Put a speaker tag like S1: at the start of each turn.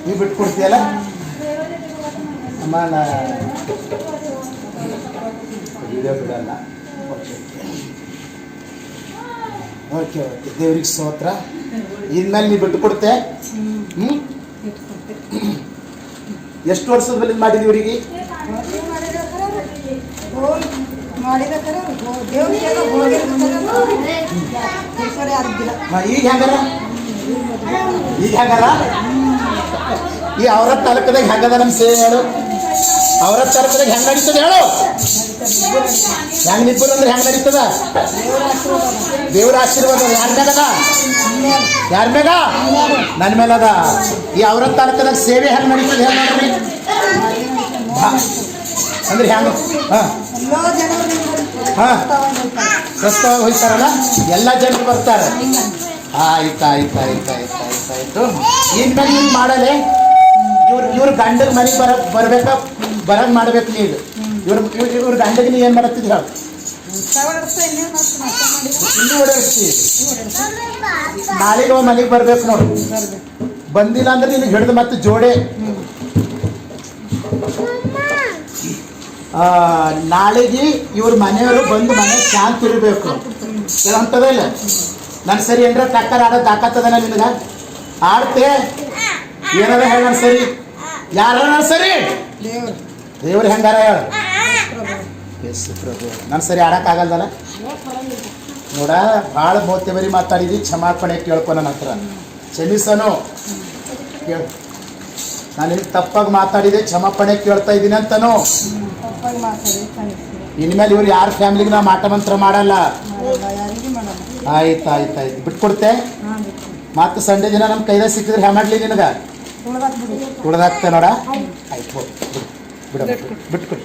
S1: ನೀ ಬಿಟ್ಕೊಡ್ತೀಯಲ್ಲ ಅಮ್ಮ ನಾ ವಿಡಿಯೋ ಬಿಡಲ್ಲ. ಓಕೆ ಓಕೆ ದೇವ್ರಿಗೆ ಸ್ತೋತ್ರ. ಇನ್ಮೇಲೆ ನೀ ಬಿಟ್ಟು ಕೊಡ್ತೆ. ಎಷ್ಟು ವರ್ಷದ ಮೇಲೆ ಮಾಡಿದ್ವಿ ಇವ್ರಿಗೆ? ಈಗ ಹೆಂಗಾರ ಈ ಅವರ ತಾಲೂಕದಾಗ ಹೆಂಗದ ನಮ್ಮ ಸೇವೆ ಹೇಳು? ಅವರ ತಾಲೂಕದಾಗ ಹೆಂಗ್ ನಡೀತದ ಹೇಳು? ಹೆಂಗ್ ನಿಬ್ಬರು ಅಂದ್ರೆ ಹೆಂಗ್ ನಡೀತದ? ದೇವರ ಆಶೀರ್ವಾದ ಯಾರ ಮೇಲದ? ಯಾರ ಮೇಲ? ನನ್ನ ಮೇಲದ. ಈ ಅವರ ತಾಲೂಕದಾಗ ಸೇವೆ ಹೆಂಗ್ ನಡೀತದೆ ಹೇಳ ನೋಡ್ರಿ. ಅಂದ್ರೆ ಹೆಂಗ? ಸ್ವಸ್ಥವಾಗಿ ಹೋಗ್ತಾರಲ್ಲ, ಎಲ್ಲ ಜನರು ಬರ್ತಾರೆ. ಆಯ್ತು. ಇನ್ಮೇಲೆ ನೀನು ಮಾಡಲೆ ಇವ್ರ ಗಂಡಗೆ ಮನೆಗೆ ಬರಂಗ್ ಮಾಡ್ಬೇಕು ನೀನು. ಇವ್ರ ಗಂಡಗೆ ನೀ ಏನ್ ಮಾಡತ್ತಿದ್ ಹೇಳ? ಇನ್ನೂ ಓಡಾಡಿಸ್ತೀವಿ. ನಾಳೆಗೆ ಮನೆಗೆ ಬರ್ಬೇಕು ನೋಡು. ಬಂದಿಲ್ಲ ಅಂದ್ರೆ ನಿನಗೆ ಹಿಡಿದು ಮತ್ತೆ ಜೋಡೆ. ನಾಳೆಗೆ ಇವ್ರ ಮನೆಯವರು ಬಂದು ಮನೆ ಶಾಂತಿ ಇರಬೇಕು ಅಂತದ ಇಲ್ಲ. ನಾನು ಸರಿ ಏನ್ರ ಟಕ್ಕರ್ ಆಡೋದು ತಾಕತ್ತದನ ನಿನಗ? ಆಡ್ತೆ ಏನದ ಹೇಳ? ನಾನು ಸರಿ ಯಾರ ಸರಿ ದೇವ್ರು ಹೆಂಗಾರ ಹೇಳ? ಎಸ್ ಪ್ರಭು. ನಾನು ಸರಿ ಆಡಕ್ಕಾಗಲ್ದಲ್ಲ ನೋಡ. ಭಾಳ ಮೋತೆ ಬರಿ ಮಾತಾಡಿದಿ. ಕ್ಷಮಾಪಣೆ ಕೇಳ್ಕೊ ನನ್ನ ಹತ್ರ. ಕ್ಷಮಿಸನು ಕೇಳ. ನಾನು ಇಲ್ಲಿ ತಪ್ಪಾಗಿ ಮಾತಾಡಿದೆ, ಕ್ಷಮಾಪಣೆ ಕೇಳ್ತಾ ಇದ್ದೀನಿ ಅಂತನೂ. ಇನ್ಮೇಲೆ ಇವ್ರು ಯಾರ ಫ್ಯಾಮಿಲಿಗೆ ನಾ ಮಾಟ ಮಂತ್ರ ಮಾಡಲ್ಲ. ಆಯ್ತು ಬಿಟ್ಕೊಡ್ತೆ. ಮತ್ತೆ ಸಂಡೇ ದಿನ ನಮ್ಮ ಕೈದಾಗ ಸಿಕ್ಕಿದ್ರೆ ಹ್ಯಾ ಮಾಡ್ಲಿ ನಿನಗ? ತುಳ್ದಾಕ್ತೆ ನೋಡ. ಆಯ್ತು ಬಿಟ್ಕೊಡಿ.